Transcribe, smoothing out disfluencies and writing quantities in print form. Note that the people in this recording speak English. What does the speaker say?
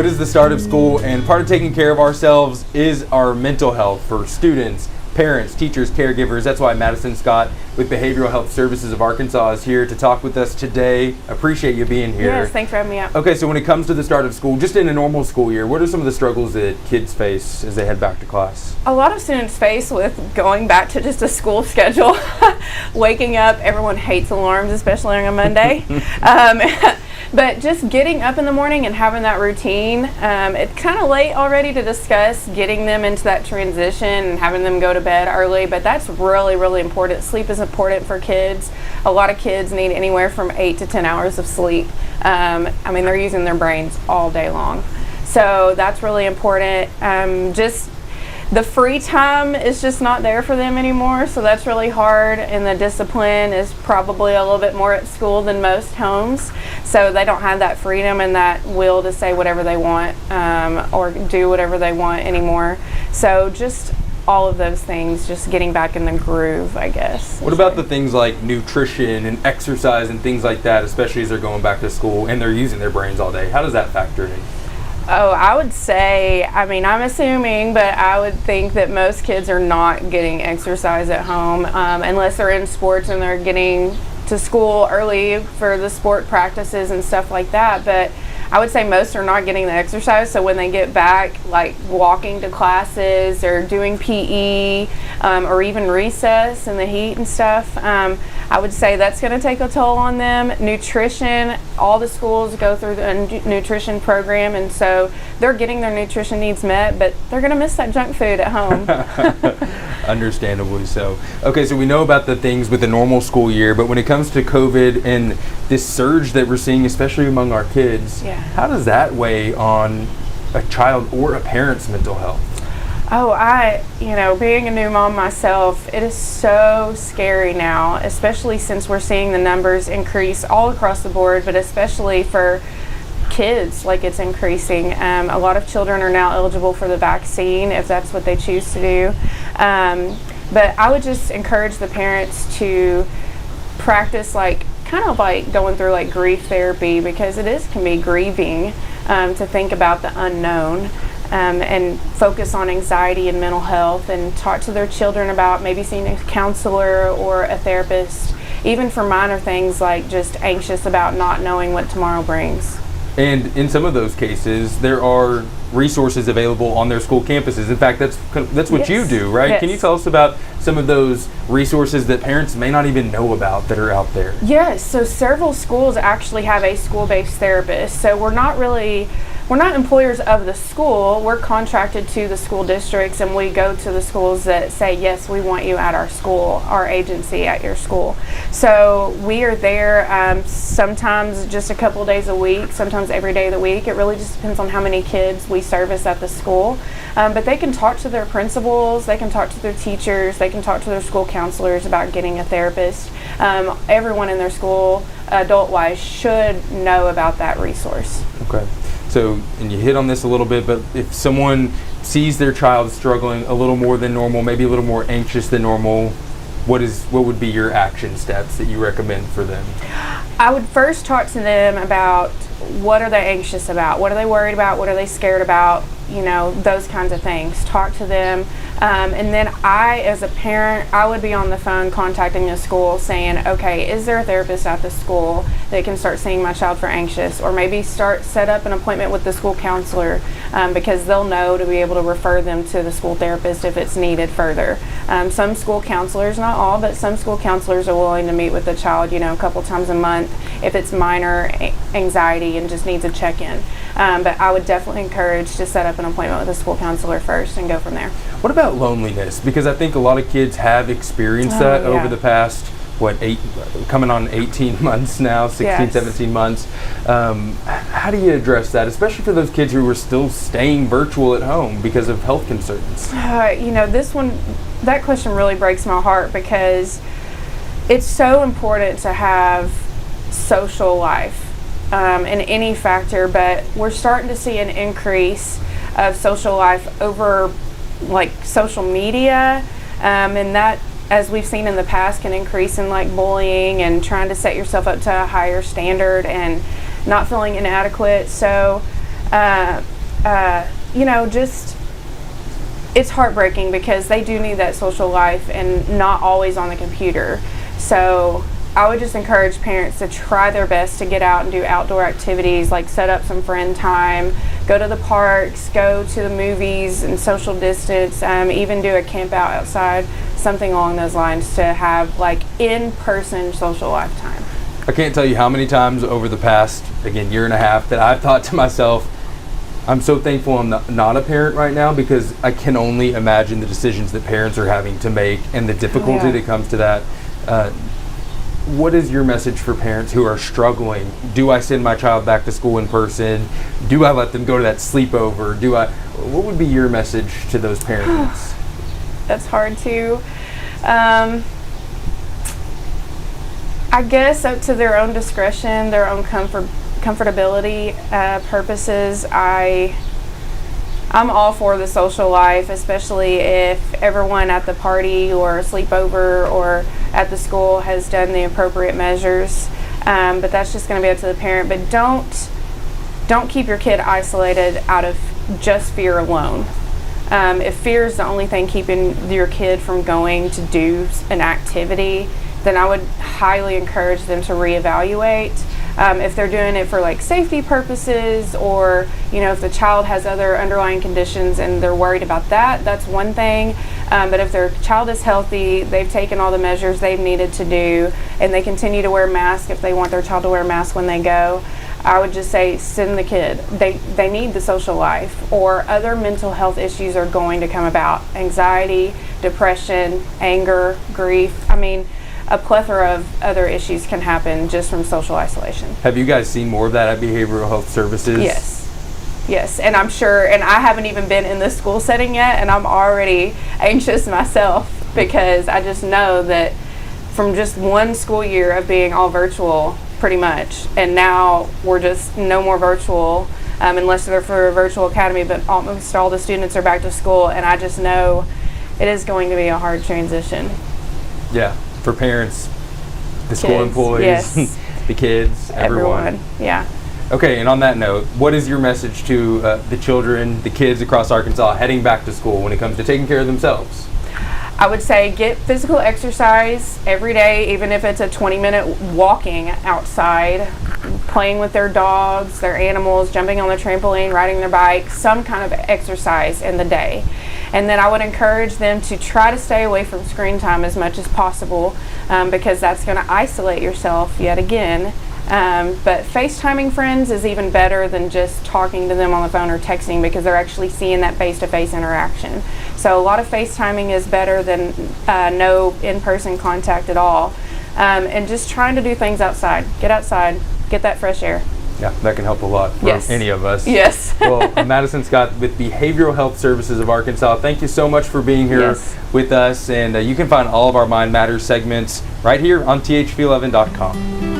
it is the start of school, and part of taking care of ourselves is our mental health for students, parents, teachers, caregivers. That's why Madison Scott with Behavioral Health Services of Arkansas is here to talk with us today. Appreciate you being here. Yes, thanks for having me out. Okay, so when it comes to the start of school, just in a normal school year, what are some of the struggles that kids face as they head back to class? A lot of students face with going back to just a school schedule. Waking up, everyone hates alarms, especially on a Monday. But just getting up in the morning and having that routine, it's kind of late already to discuss getting them into that transition and having them go to bed early, but that's really, really important. Sleep is important for kids. A lot of kids need anywhere from 8 to 10 hours of sleep. They're using their brains all day long. So that's really important. Just the free time is just not there for them anymore, so that's really hard, and the discipline is probably a little bit more at school than most homes, so they don't have that freedom and that will to say whatever they want or do whatever they want anymore. So just all of those things, just getting back in the groove, I guess. What about the things like nutrition and exercise and things like that, especially as they're going back to school and they're using their brains all day? How does that factor in? Oh, I would say, I'm assuming, but I would think that most kids are not getting exercise at home unless they're in sports and they're getting to school early for the sport practices and stuff like that. But I would say most are not getting the exercise, so when they get back, like walking to classes or doing PE or even recess in the heat and stuff, I would say that's going to take a toll on them. Nutrition, all the schools go through the nutrition program, and so they're getting their nutrition needs met, but they're going to miss that junk food at home. Understandably so. Okay, so we know about the things with the normal school year, but when it comes to COVID and this surge that we're seeing, especially among our kids, how does that weigh on a child or a parent's mental health? Oh, being a new mom myself, it is so scary now, especially since we're seeing the numbers increase all across the board, but especially for kids, like it's increasing. A lot of children are now eligible for the vaccine if that's what they choose to do. But I would just encourage the parents to practice kind of like going through like grief therapy, because can be grieving to think about the unknown. And focus on anxiety and mental health, and talk to their children about maybe seeing a counselor or a therapist, even for minor things like just anxious about not knowing what tomorrow brings. And in some of those cases, there are resources available on their school campuses. In fact, that's what you do, right? Yes. Can you tell us about some of those resources that parents may not even know about that are out there? Yes, so several schools actually have a school-based therapist. So we're not employers of the school. We're contracted to the school districts, and we go to the schools that say, yes, we want you at our school, our agency at your school. So we are there sometimes just a couple days a week, sometimes every day of the week. It really just depends on how many kids we service at the school. But they can talk to their principals, they can talk to their teachers, they can talk to their school counselors about getting a therapist. Everyone in their school, adult-wise, should know about that resource. Okay. So, and you hit on this a little bit, but if someone sees their child struggling a little more than normal, maybe a little more anxious than normal, what would be your action steps that you recommend for them? I would first talk to them about what are they anxious about, what are they worried about, what are they scared about, those kinds of things. Talk to them. And then I, as a parent, I would be on the phone contacting the school saying, okay, is there a therapist at the school that can start seeing my child for anxious? Or maybe set up an appointment with the school counselor, because they'll know to be able to refer them to the school therapist if it's needed further. Some school counselors, not all, but some school counselors are willing to meet with the child, a couple times a month if it's minor anxiety and just needs a check-in. But I would definitely encourage to set up an appointment with a school counselor first and go from there. What about loneliness? Because I think a lot of kids have experienced that over the past, coming on 18 months now, 16, 17 months. How do you address that, especially for those kids who are still staying virtual at home because of health concerns? That question really breaks my heart, because it's so important to have social life in any factor, but we're starting to see an increase of social life over social media, and that, as we've seen in the past, can increase in bullying and trying to set yourself up to a higher standard and not feeling inadequate. So just it's heartbreaking because they do need that social life and not always on the computer. So I would just encourage parents to try their best to get out and do outdoor activities, like set up some friend time, go to the parks, go to the movies and social distance, even do a camp out outside, something along those lines to have like in-person social life time. I can't tell you how many times over the past, again, year and a half that I've thought to myself, I'm so thankful I'm not a parent right now, because I can only imagine the decisions that parents are having to make and the difficulty that comes to that. What is your message for parents who are struggling? Do I send my child back to school in person? Do I let them go to that sleepover? What would be your message to those parents? That's hard too. I guess up to their own discretion, their own comfortability purposes. I'm all for the social life, especially if everyone at the party or sleepover or at the school has done the appropriate measures. But that's just going to be up to the parent. But don't keep your kid isolated out of just fear alone. If fear is the only thing keeping your kid from going to do an activity, then I would highly encourage them to reevaluate. If they're doing it for like safety purposes, or if the child has other underlying conditions and they're worried about that, that's one thing. But if their child is healthy, they've taken all the measures they've needed to do, and they continue to wear masks if they want their child to wear a mask when they go, I would just say send the kid. They need the social life, or other mental health issues are going to come about. Anxiety, depression, anger, grief. I mean, a plethora of other issues can happen just from social isolation. Have you guys seen more of that at Behavioral Health Services? Yes, and I'm sure, and I haven't even been in the school setting yet, and I'm already anxious myself, because I just know that from just one school year of being all virtual pretty much, and now we're just no more virtual, unless they're for a virtual academy, but almost all the students are back to school, and I just know it is going to be a hard transition. Yeah. For parents, the school employees, the kids, everyone. Yeah. Okay, and on that note, what is your message to the children, the kids across Arkansas heading back to school when it comes to taking care of themselves? I would say get physical exercise every day, even if it's a 20-minute walking outside, playing with their dogs, their animals, jumping on the trampoline, riding their bike, some kind of exercise in the day. And then I would encourage them to try to stay away from screen time as much as possible, because that's going to isolate yourself yet again. But FaceTiming friends is even better than just talking to them on the phone or texting, because they're actually seeing that face-to-face interaction. So a lot of FaceTiming is better than no in-person contact at all. And just trying to do things outside. Get outside, get that fresh air. Yeah, that can help a lot for any of us. Yes. Well, Madison Scott with Behavioral Health Services of Arkansas, thank you so much for being here with us. And you can find all of our Mind Matters segments right here on thv11.com.